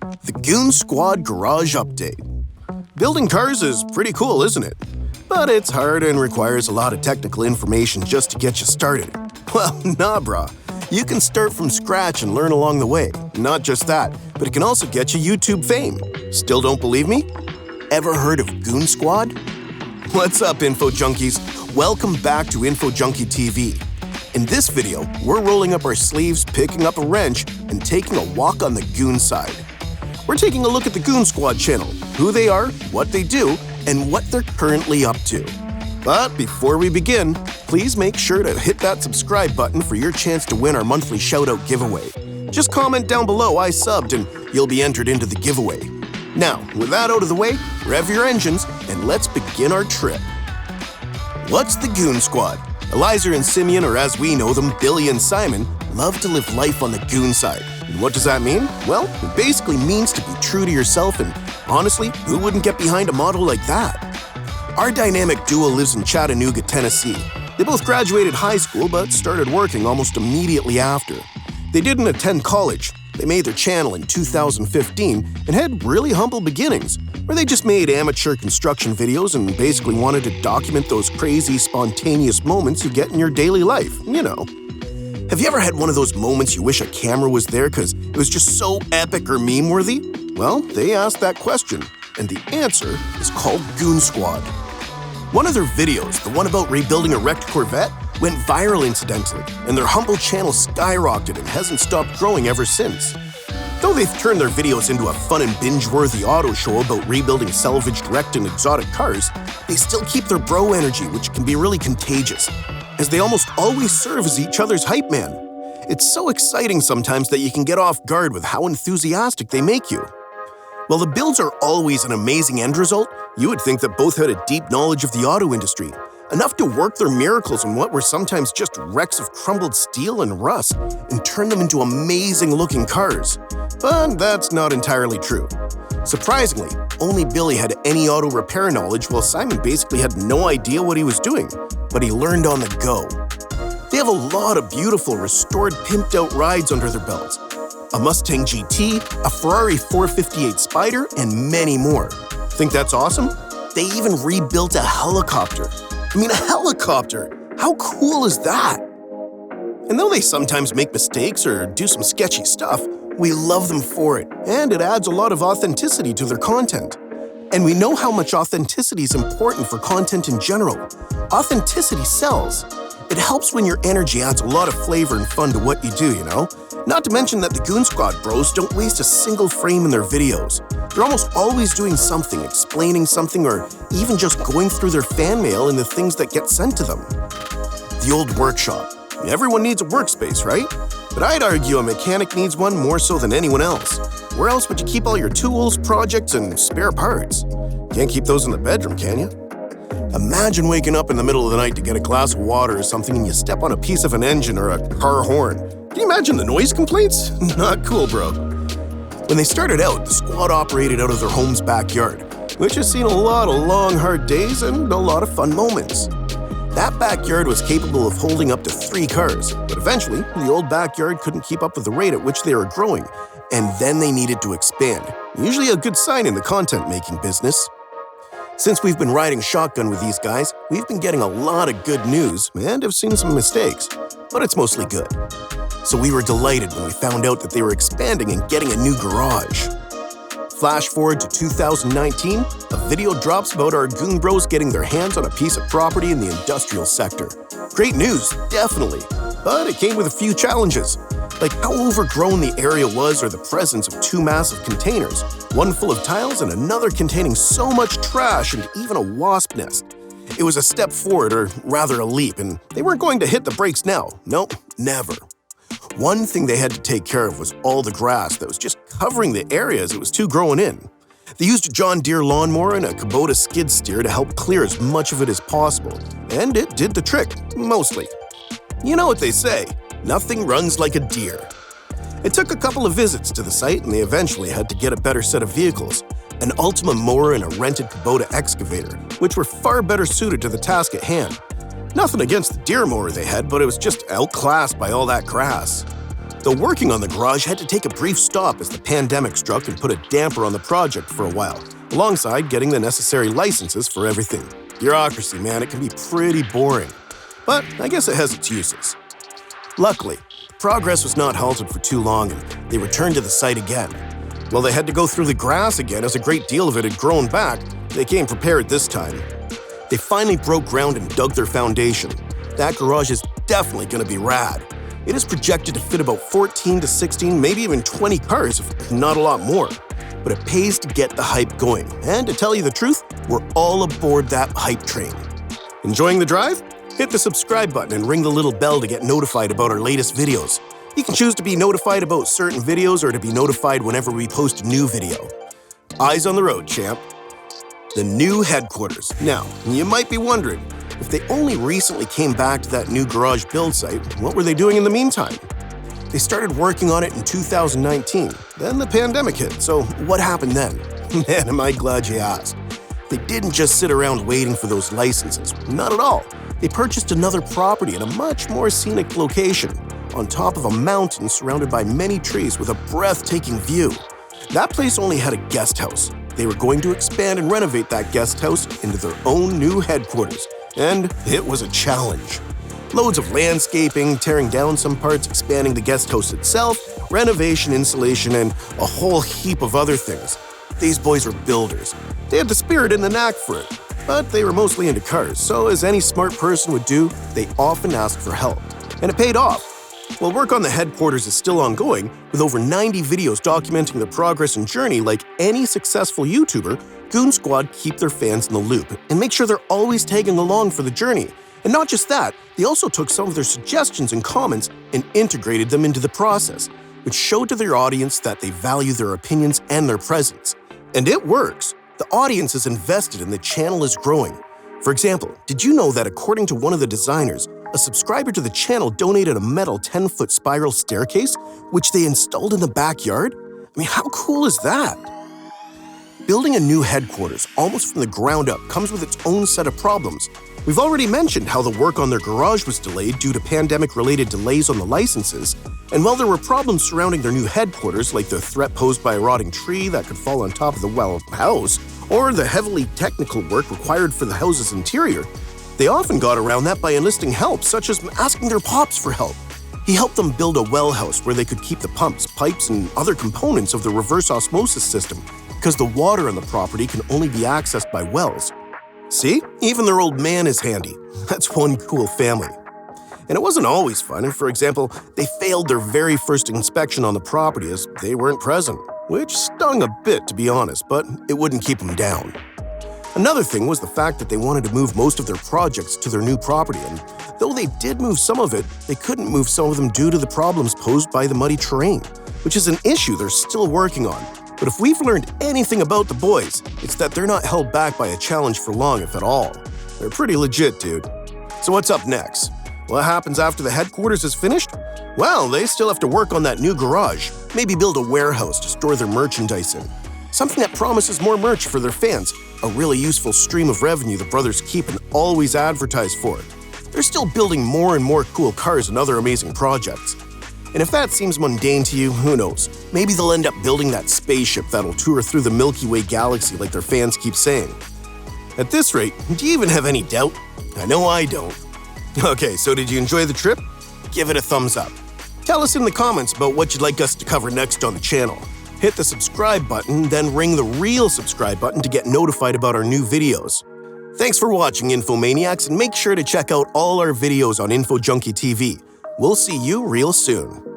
The Goonzquad Garage Update. Building cars is pretty cool, isn't it? But it's hard and requires a lot of technical information just to get you started. Well, nah, brah. You can start from scratch and learn along the way. Not just that, but it can also get you YouTube fame. Still don't believe me? Ever heard of Goonzquad? What's up, Info Junkies? Welcome back to Info Junkie TV. In this video, we're rolling up our sleeves, picking up a wrench, and taking a walk on the goon side. We're taking a look at the Goonzquad channel, who they are, what they do, and what they're currently up to. But before we begin, please make sure to hit that subscribe button for your chance to win our monthly shoutout giveaway. Just comment down below "I subbed" and you'll be entered into the giveaway. Now, with that out of the way, rev your engines and let's begin our trip. What's the Goonzquad? Eliza and Simeon, or as we know them, Billy and Simon, love to live life on the goon side. And what does that mean? Well, it basically means to be true to yourself, and honestly, who wouldn't get behind a motto like that? Our dynamic duo lives in Chattanooga, Tennessee. They both graduated high school but started working almost immediately after. They didn't attend college. They made their channel in 2015 and had really humble beginnings, where they just made amateur construction videos and basically wanted to document those crazy, spontaneous moments you get in your daily life, you know. Have you ever had one of those moments you wish a camera was there because it was just so epic or meme-worthy? Well, they asked that question, and the answer is called Goonzquad. One of their videos, the one about rebuilding a wrecked Corvette, went viral incidentally, and their humble channel skyrocketed and hasn't stopped growing ever since. Though they've turned their videos into a fun and binge-worthy auto show about rebuilding salvaged, wrecked, and exotic cars, they still keep their bro energy, which can be really contagious, as they almost always serve as each other's hype man. It's so exciting sometimes that you can get off guard with how enthusiastic they make you. While the builds are always an amazing end result, you would think that both had a deep knowledge of the auto industry, enough to work their miracles in what were sometimes just wrecks of crumbled steel and rust and turn them into amazing-looking cars. But that's not entirely true. Surprisingly, only Billy had any auto repair knowledge while Simon basically had no idea what he was doing, but he learned on the go. They have a lot of beautiful, restored, pimped-out rides under their belts. A Mustang GT, a Ferrari 458 Spyder, and many more. Think that's awesome? They even rebuilt a helicopter. I mean, a helicopter! How cool is that? And though they sometimes make mistakes or do some sketchy stuff, we love them for it, and it adds a lot of authenticity to their content. And we know how much authenticity is important for content in general. Authenticity sells. It helps when your energy adds a lot of flavor and fun to what you do, you know? Not to mention that the Goonzquad bros don't waste a single frame in their videos. They're almost always doing something, explaining something, or even just going through their fan mail and the things that get sent to them. The old workshop. Everyone needs a workspace, right? But I'd argue a mechanic needs one more so than anyone else. Where else would you keep all your tools, projects, and spare parts? Can't keep those in the bedroom, can you? Imagine waking up in the middle of the night to get a glass of water or something and you step on a piece of an engine or a car horn. Can you imagine the noise complaints? Not cool, bro. When they started out, the squad operated out of their home's backyard, which has seen a lot of long, hard days and a lot of fun moments. That backyard was capable of holding up to 3 cars, but eventually, the old backyard couldn't keep up with the rate at which they were growing, and then they needed to expand. Usually a good sign in the content-making business. Since we've been riding shotgun with these guys, we've been getting a lot of good news and have seen some mistakes, but it's mostly good. So we were delighted when we found out that they were expanding and getting a new garage. Flash forward to 2019, a video drops about our goon bros getting their hands on a piece of property in the industrial sector. Great news, definitely, but it came with a few challenges, like how overgrown the area was or the presence of 2 massive containers, one full of tiles and another containing so much trash and even a wasp nest. It was a step forward, or rather a leap, and they weren't going to hit the brakes now. Nope, never. One thing they had to take care of was all the grass that was just covering the area as it was too growing in. They used a John Deere lawnmower and a Kubota skid steer to help clear as much of it as possible, and it did the trick, mostly. You know what they say, nothing runs like a deer. It took a couple of visits to the site and they eventually had to get a better set of vehicles, an Ultima mower and a rented Kubota excavator, which were far better suited to the task at hand. Nothing against the deer mower they had, but it was just outclassed by all that grass. The working on the garage had to take a brief stop as the pandemic struck and put a damper on the project for a while, alongside getting the necessary licenses for everything. Bureaucracy, man, it can be pretty boring. But I guess it has its uses. Luckily, progress was not halted for too long and they returned to the site again. While they had to go through the grass again as a great deal of it had grown back, they came prepared this time. They finally broke ground and dug their foundation. That garage is definitely going to be rad. It is projected to fit about 14 to 16, maybe even 20 cars, if not a lot more. But it pays to get the hype going, and to tell you the truth, we're all aboard that hype train. Enjoying the drive? Hit the subscribe button and ring the little bell to get notified about our latest videos. You can choose to be notified about certain videos or to be notified whenever we post a new video. Eyes on the road, champ. The new headquarters. Now, you might be wondering, if they only recently came back to that new garage build site, what were they doing in the meantime? They started working on it in 2019. Then the pandemic hit, so what happened then? Man, am I glad you asked. They didn't just sit around waiting for those licenses. Not at all. They purchased another property in a much more scenic location, on top of a mountain surrounded by many trees with a breathtaking view. That place only had a guest house. They were going to expand and renovate that guest house into their own new headquarters. And it was a challenge. Loads of landscaping, tearing down some parts, expanding the guest house itself, renovation, insulation, and a whole heap of other things. These boys were builders. They had the spirit and the knack for it. But they were mostly into cars, so as any smart person would do, they often asked for help. And it paid off. While work on the headquarters is still ongoing, with over 90 videos documenting the progress and journey, like any successful YouTuber, Goonzquad keep their fans in the loop and make sure they're always tagging along for the journey. And not just that, they also took some of their suggestions and comments and integrated them into the process, which showed to their audience that they value their opinions and their presence. And it works. The audience is invested and the channel is growing. For example, did you know that according to one of the designers, a subscriber to the channel donated a metal 10-foot spiral staircase, which they installed in the backyard? I mean, how cool is that? Building a new headquarters almost from the ground up comes with its own set of problems. We've already mentioned how the work on their garage was delayed due to pandemic-related delays on the licenses, and while there were problems surrounding their new headquarters, like the threat posed by a rotting tree that could fall on top of the, house, or the heavily technical work required for the house's interior, they often got around that by enlisting help, such as asking their pops for help. He helped them build a well house where they could keep the pumps, pipes, and other components of the reverse osmosis system, because the water on the property can only be accessed by wells. See? Even their old man is handy. That's one cool family. And it wasn't always fun, and for example, they failed their very first inspection on the property as they weren't present, which stung a bit to be honest, but it wouldn't keep them down. Another thing was the fact that they wanted to move most of their projects to their new property, and though they did move some of it, they couldn't move some of them due to the problems posed by the muddy terrain, which is an issue they're still working on. But if we've learned anything about the boys, it's that they're not held back by a challenge for long, if at all. They're pretty legit, dude. So what's up next? What happens after the headquarters is finished? Well, they still have to work on that new garage, maybe build a warehouse to store their merchandise in. Something that promises more merch for their fans, a really useful stream of revenue the brothers keep and always advertise for. They're still building more and more cool cars and other amazing projects. And if that seems mundane to you, who knows? Maybe they'll end up building that spaceship that'll tour through the Milky Way galaxy like their fans keep saying. At this rate, do you even have any doubt? I know I don't. Okay, so did you enjoy the trip? Give it a thumbs up. Tell us in the comments about what you'd like us to cover next on the channel. Hit the subscribe button, then ring the real subscribe button to get notified about our new videos. Thanks for watching, Infomaniacs, and make sure to check out all our videos on Info Junkie TV. We'll see you real soon.